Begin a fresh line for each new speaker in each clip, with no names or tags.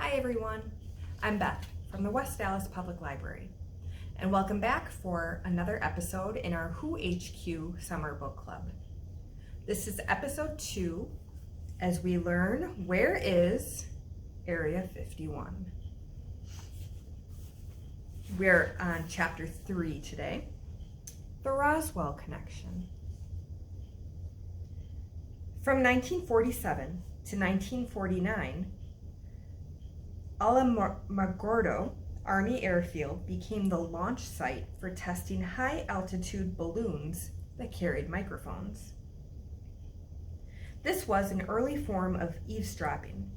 Hi everyone, I'm Beth from the West Dallas Public Library, and welcome back for another episode in our Who HQ Summer Book Club. This is episode 2 as we learn where is Area 51. We're on chapter 3 today, the Roswell Connection. From 1947 to 1949, Alamogordo Army Airfield became the launch site for testing high-altitude balloons that carried microphones. This was an early form of eavesdropping.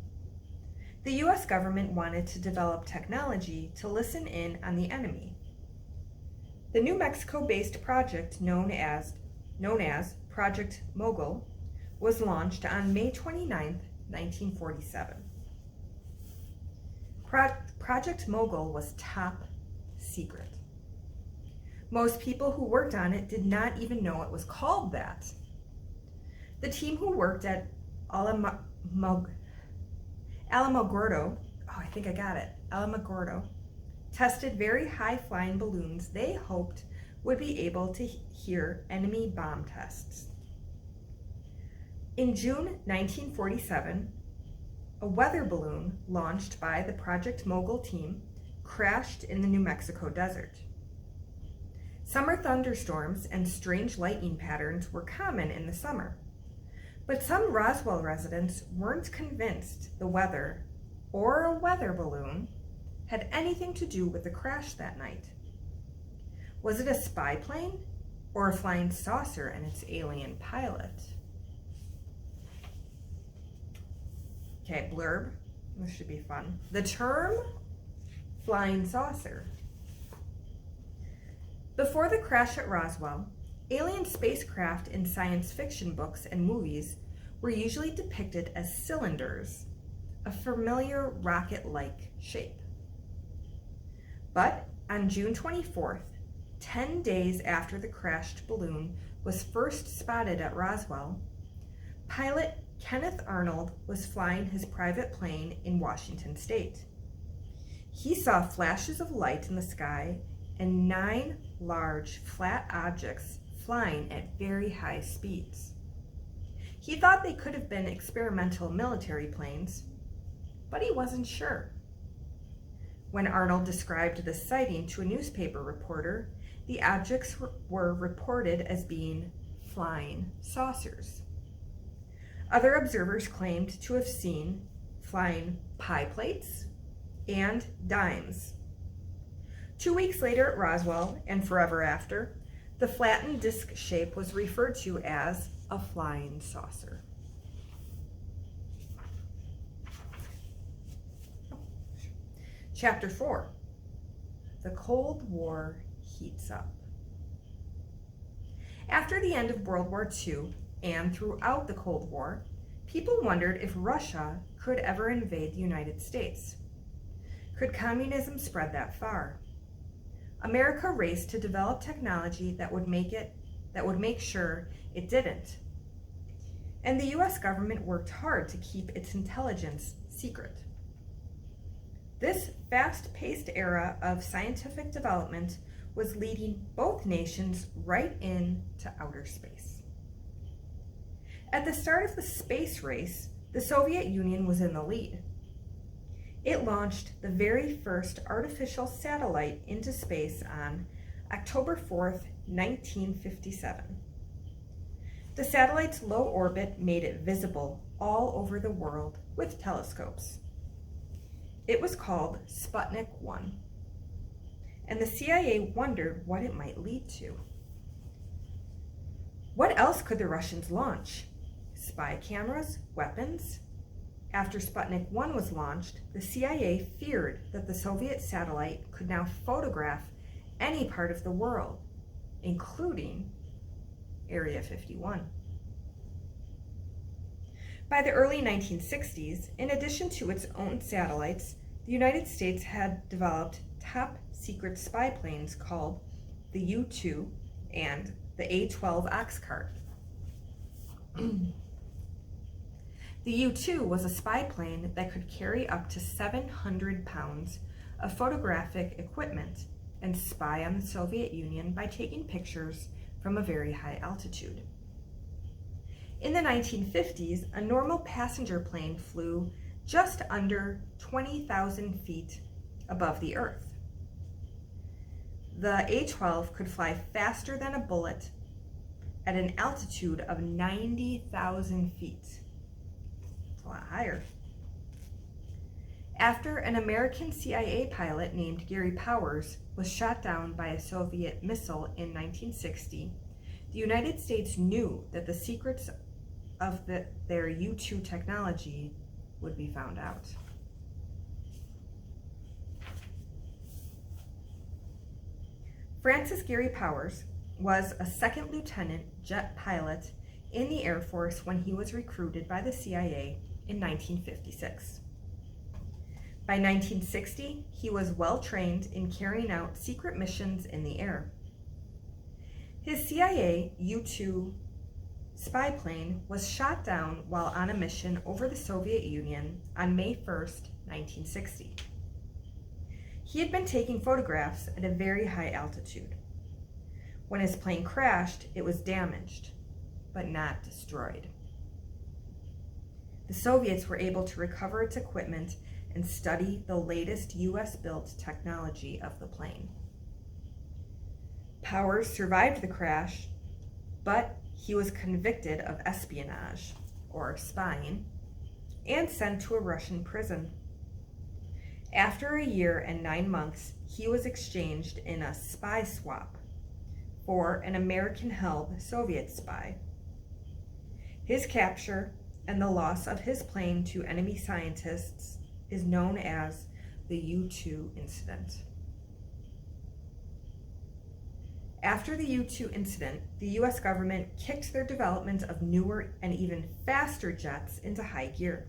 The U.S. government wanted to develop technology to listen in on the enemy. The New Mexico-based project known as Project Mogul was launched on May 29, 1947. Project Mogul was top secret. Most people who worked on it did not even know it was called that. The team who worked at Alamogordo, Alamogordo, tested very high-flying balloons they hoped would be able to hear enemy bomb tests. In June 1947, a weather balloon launched by the Project Mogul team crashed in the New Mexico desert. Summer thunderstorms and strange lightning patterns were common in the summer, but some Roswell residents weren't convinced the weather or a weather balloon had anything to do with the crash that night. Was it a spy plane or a flying saucer and its alien pilot? Okay, blurb. This should be fun. The term flying saucer. Before the crash at Roswell, alien spacecraft in science fiction books and movies were usually depicted as cylinders, a familiar rocket-like shape. But on June 24th, 10 days after the crashed balloon was first spotted at Roswell, pilot Kenneth Arnold was flying his private plane in Washington state. He saw flashes of light in the sky and 9 large, flat objects flying at very high speeds. He thought they could have been experimental military planes, but he wasn't sure. When Arnold described the sighting to a newspaper reporter, the objects were reported as being flying saucers. Other observers claimed to have seen flying pie plates and dimes. 2 weeks later at Roswell, and forever after, the flattened disc shape was referred to as a flying saucer. Chapter 4, the Cold War heats up. After the end of World War II, and throughout the Cold War, people wondered if Russia could ever invade the United States. Could communism spread that far? America raced to develop technology that would make sure it didn't. And the US government worked hard to keep its intelligence secret. This fast-paced era of scientific development was leading both nations right into outer space. At the start of the space race, the Soviet Union was in the lead. It launched the very first artificial satellite into space on October 4th, 1957. The satellite's low orbit made it visible all over the world with telescopes. It was called Sputnik 1, and the CIA wondered what it might lead to. What else could the Russians launch? Spy cameras, weapons? After Sputnik 1 was launched, the CIA feared that the Soviet satellite could now photograph any part of the world, including Area 51. By the early 1960s, in addition to its own satellites, the United States had developed top-secret spy planes called the U-2 and the A-12 Oxcart. The U-2 was a spy plane that could carry up to 700 pounds of photographic equipment and spy on the Soviet Union by taking pictures from a very high altitude. In the 1950s, a normal passenger plane flew just under 20,000 feet above the Earth. The A-12 could fly faster than a bullet at an altitude of 90,000 feet. It's a lot higher. After an American CIA pilot named Gary Powers was shot down by a Soviet missile in 1960, the United States knew that the secrets of their U-2 technology would be found out. Francis Gary Powers was a second lieutenant jet pilot in the Air Force when he was recruited by the CIA in 1956. By 1960, he was well trained in carrying out secret missions in the air. His CIA U-2 spy plane was shot down while on a mission over the Soviet Union on May 1st, 1960. He had been taking photographs at a very high altitude. When his plane crashed, it was damaged, but not destroyed. The Soviets were able to recover its equipment and study the latest US-built technology of the plane. Powers survived the crash, but he was convicted of espionage, or spying, and sent to a Russian prison. After a year and 9 months, he was exchanged in a spy swap for an American-held Soviet spy. His capture and the loss of his plane to enemy scientists is known as the U-2 incident. After the U-2 incident, the US government kicked their development of newer and even faster jets into high gear.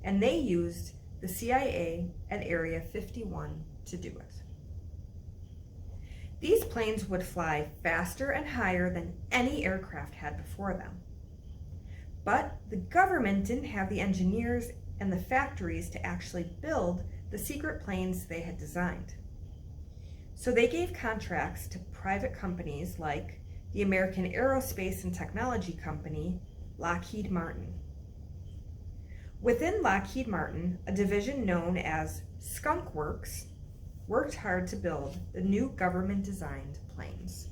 And they used the CIA at Area 51 to do it. These planes would fly faster and higher than any aircraft had before them. But the government didn't have the engineers and the factories to actually build the secret planes they had designed. So they gave contracts to private companies like the American Aerospace and Technology Company, Lockheed Martin. Within Lockheed Martin, a division known as Skunk Works worked hard to build the new government-designed planes.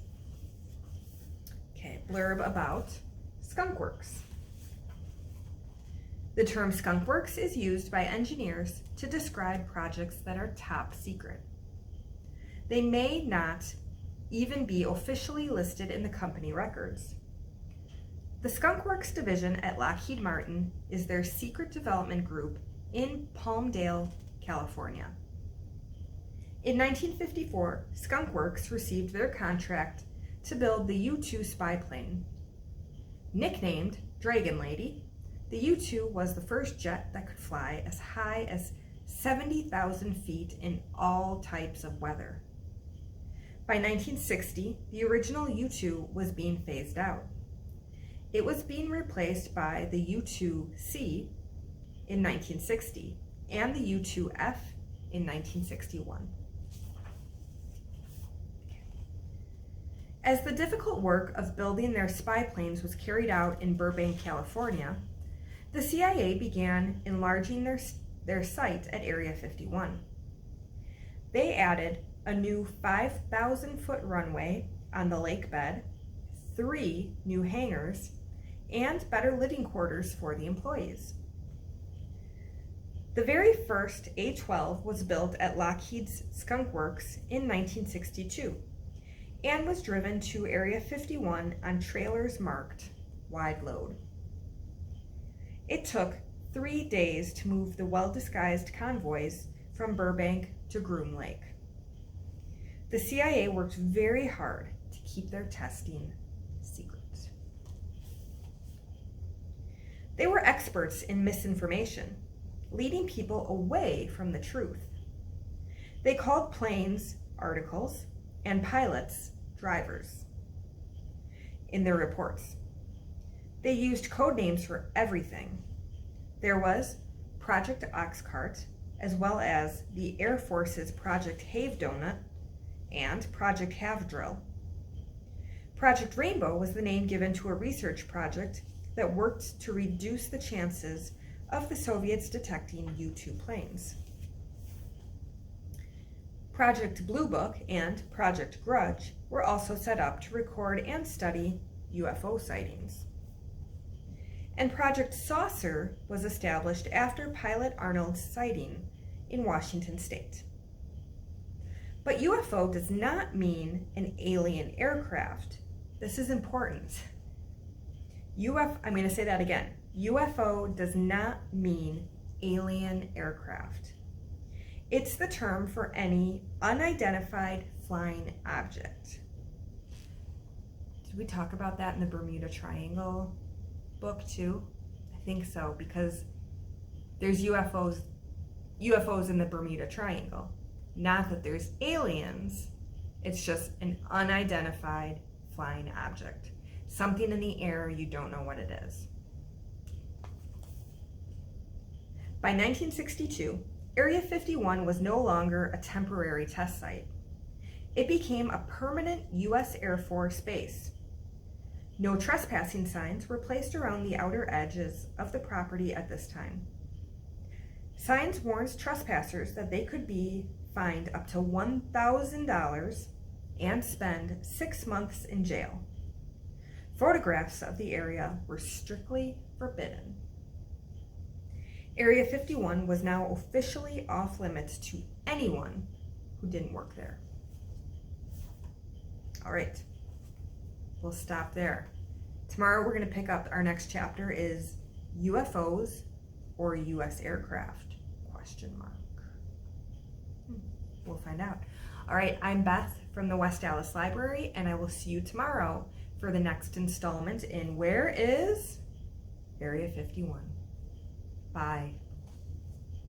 Okay, blurb about Skunk Works. The term Skunk Works is used by engineers to describe projects that are top secret. They may not even be officially listed in the company records. The Skunk Works division at Lockheed Martin is their secret development group in Palmdale, California. In 1954, Skunk Works received their contract to build the U-2 spy plane. Nicknamed Dragon Lady, the U-2 was the first jet that could fly as high as 70,000 feet in all types of weather. By 1960, the original U-2 was being phased out. It was being replaced by the U-2C in 1960 and the U-2F in 1961. As the difficult work of building their spy planes was carried out in Burbank, California, the CIA began enlarging their site at Area 51. They added a new 5,000-foot runway on the lake bed, 3 new hangars, and better living quarters for the employees. The very first A-12 was built at Lockheed's Skunk Works in 1962 and was driven to Area 51 on trailers marked wide load. It took 3 days to move the well-disguised convoys from Burbank to Groom Lake. The CIA worked very hard to keep their testing secret. They were experts in misinformation, leading people away from the truth. They called planes articles and pilots drivers in their reports. They used code names for everything. There was Project Oxcart, as well as the Air Force's Project Have Donut and Project Have Drill. Project Rainbow was the name given to a research project that worked to reduce the chances of the Soviets detecting U-2 planes. Project Blue Book and Project Grudge were also set up to record and study UFO sightings. And Project Saucer was established after Pilot Arnold's sighting in Washington State. But UFO does not mean an alien aircraft. This is important. I'm going to say that again. UFO does not mean alien aircraft. It's the term for any unidentified flying object. Did we talk about that in the Bermuda Triangle book too? I think so, because there's UFOs in the Bermuda Triangle. Not that there's aliens, it's just an unidentified flying object. Something in the air, you don't know what it is. By 1962, Area 51 was no longer a temporary test site. It became a permanent U.S. Air Force base. No trespassing signs were placed around the outer edges of the property at this time. Signs warned trespassers that they could be fined up to $1,000 and spend 6 months in jail. Photographs of the area were strictly forbidden. Area 51 was now officially off limits to anyone who didn't work there. All right, we'll stop there. Tomorrow we're going to pick up, our next chapter is UFOs or U.S. aircraft, question mark. We'll find out. All right, I'm Beth from the West Dallas Library, and I will see you tomorrow for the next installment in Where is Area 51? Bye.